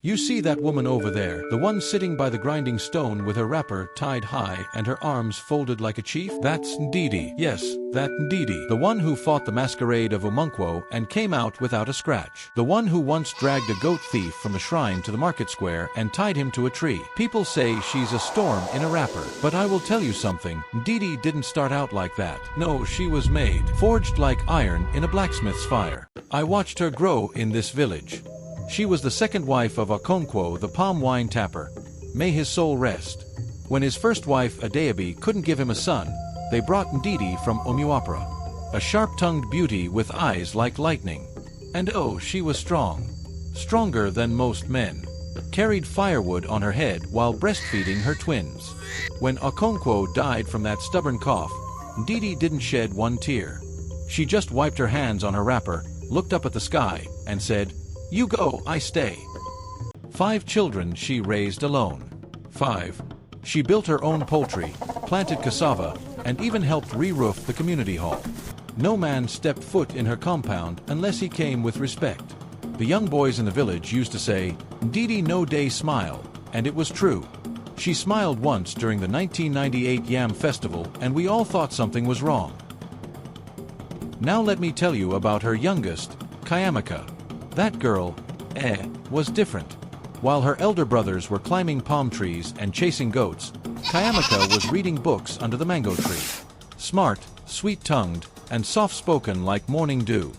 You see that woman over there, the one sitting by the grinding stone with her wrapper tied high and her arms folded like a chief? That's Ndidi. Yes, that Ndidi. The one who fought the masquerade of Umunkwo and came out without a scratch. The one who once dragged a goat thief from the shrine to the market square and tied him to a tree. People say she's a storm in a wrapper. But I will tell you something, Ndidi didn't start out like that. No, she was made, forged like iron in a blacksmith's fire. I watched her grow in this village. She was the second wife of Okonkwo, the palm wine tapper. May his soul rest. When his first wife, Adeabi, couldn't give him a son, they brought Ndidi from Omuapra. A sharp-tongued beauty with eyes like lightning. And oh, she was strong. Stronger than most men. Carried firewood on her head while breastfeeding her twins. When Okonkwo died from that stubborn cough, Ndidi didn't shed one tear. She just wiped her hands on her wrapper, looked up at the sky, and said, "You go, I stay." 5 children she raised alone. 5. She built her own poultry, planted cassava, and even helped re-roof the community hall. No man stepped foot in her compound unless he came with respect. The young boys in the village used to say, "Ndidi no day smile," and it was true. She smiled once during the 1998 Yam Festival and we all thought something was wrong. Now let me tell you about her youngest, Kayamaka. That girl, was different. While her elder brothers were climbing palm trees and chasing goats, Kayamaka was reading books under the mango tree. Smart, sweet-tongued, and soft-spoken like morning dew.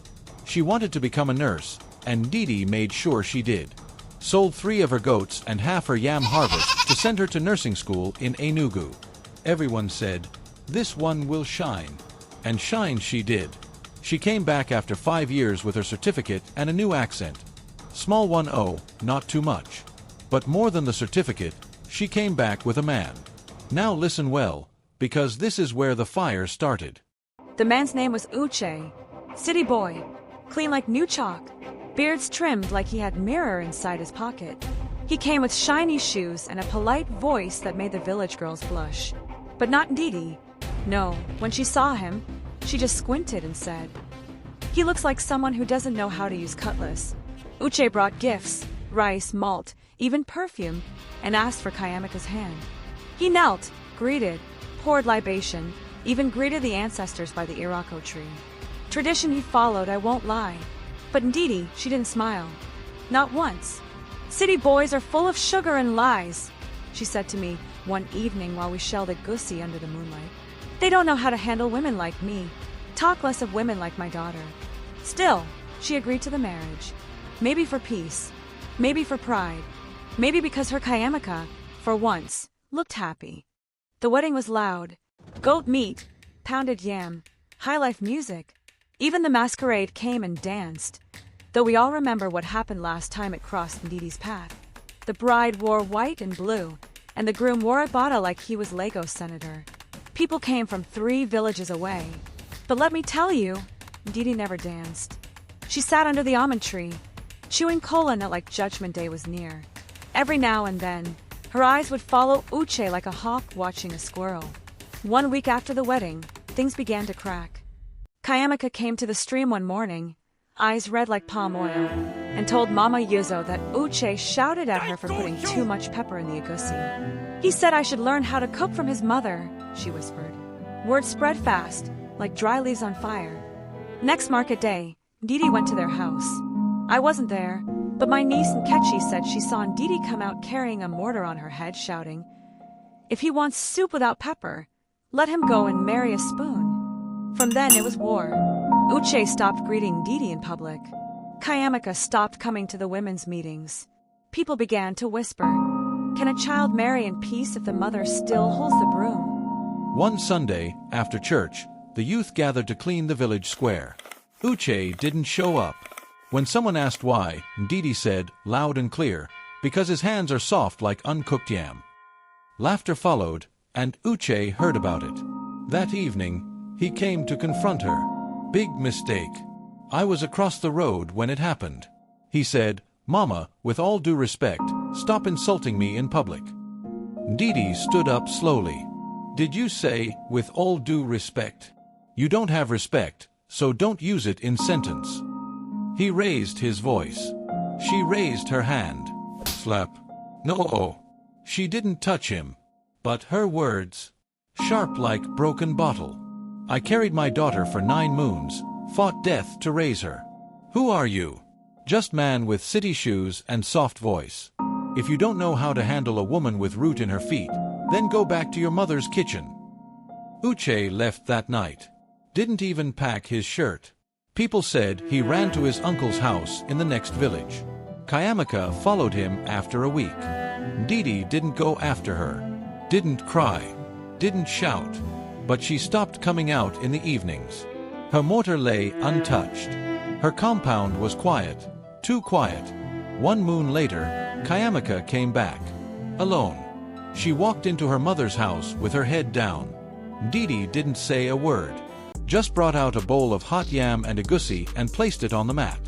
She wanted to become a nurse, and Ndidi made sure she did. Sold 3 of her goats and half her yam harvest to send her to nursing school in Enugu. Everyone said, "This one will shine." And shine she did. She came back after 5 years with her certificate and a new accent. Small 1-0, not too much. But more than the certificate, she came back with a man. Now listen well, because this is where the fire started. The man's name was Ejee. City boy, clean like new chalk, beards trimmed like he had mirror inside his pocket. He came with shiny shoes and a polite voice that made the village girls blush. But not Ndidi. No, when she saw him, she just squinted and said, "He looks like someone who doesn't know how to use cutlass." Ejee brought gifts, rice, malt, even perfume, and asked for Kayamaka's hand. He knelt, greeted, poured libation, even greeted the ancestors by the Irako tree. Tradition he followed, I won't lie. But Ndidi, she didn't smile. Not once. "City boys are full of sugar and lies," she said to me one evening while we shelled a goosey under the moonlight. "They don't know how to handle women like me. Talk less of women like my daughter." Still, she agreed to the marriage. Maybe for peace. Maybe for pride. Maybe because her Kayamaka, for once, looked happy. The wedding was loud. Goat meat, pounded yam, high-life music. Even the masquerade came and danced. Though we all remember what happened last time it crossed Ndidi's path. The bride wore white and blue, and the groom wore a bata like he was Lagos senator. People came from 3 villages away. But let me tell you, Ndidi never danced. She sat under the almond tree, chewing cola nut like Judgment Day was near. Every now and then, her eyes would follow Ejee like a hawk watching a squirrel. 1 week after the wedding, things began to crack. Kayamaka came to the stream one morning, eyes red like palm oil, and told Mama Yuzo that Ejee shouted at her for putting too much pepper in the egusi. "He said I should learn how to cook from his mother," she whispered. Word spread fast, like dry leaves on fire. Next market day, Ndidi went to their house. I wasn't there, but my niece Nkechi said she saw Ndidi come out carrying a mortar on her head, shouting, "If he wants soup without pepper, let him go and marry a spoon." From then it was war. Ejee stopped greeting Ndidi in public. Kayamaka stopped coming to the women's meetings. People began to whisper, "Can a child marry in peace if the mother still holds the broom?" One Sunday, after church, the youth gathered to clean the village square. Ejee didn't show up. When someone asked why, Ndidi said, loud and clear, "Because his hands are soft like uncooked yam." Laughter followed, and Ejee heard about it. That evening, he came to confront her. "Big mistake. I was across the road when it happened." He said, "Mama, with all due respect, stop insulting me in public." Ndidi stood up slowly. "Did you say, with all due respect? You don't have respect, so don't use it in sentence." He raised his voice. She raised her hand. slap. No. She didn't touch him. But her words, sharp like broken bottle. I carried my daughter for 9 moons, fought death to raise her. Who are you? Just man with city shoes and soft voice. If you don't know how to handle a woman with root in her feet, then go back to your mother's kitchen. Ejee left that night. Didn't even pack his shirt. People said he ran to his uncle's house in the next village. Kayamaka followed him after a week. Ndidi didn't go after her. Didn't cry. Didn't shout. But she stopped coming out in the evenings. Her mortar lay untouched. Her compound was quiet. Too quiet. 1 moon later, Kayamaka came back. Alone. She walked into her mother's house with her head down. Ndidi didn't say a word. Just brought out a bowl of hot yam and egusi and placed it on the mat.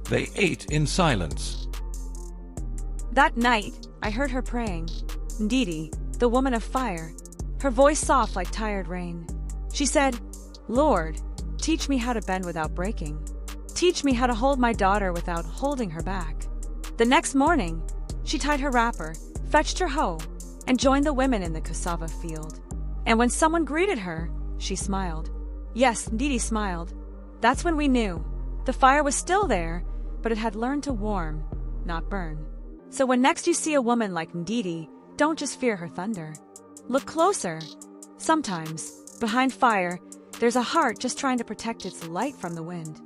They ate in silence. That night, I heard her praying. Ndidi, the woman of fire, her voice soft like tired rain. She said, Lord, teach me how to bend without breaking. Teach me how to hold my daughter without holding her back. The next morning, she tied her wrapper, fetched her hoe, and joined the women in the cassava field. And when someone greeted her, she smiled. Yes, Ndidi smiled. That's when we knew. The fire was still there, but it had learned to warm, not burn. So when next you see a woman like Ndidi, don't just fear her thunder. Look closer. Sometimes, behind fire, there's a heart just trying to protect its light from the wind.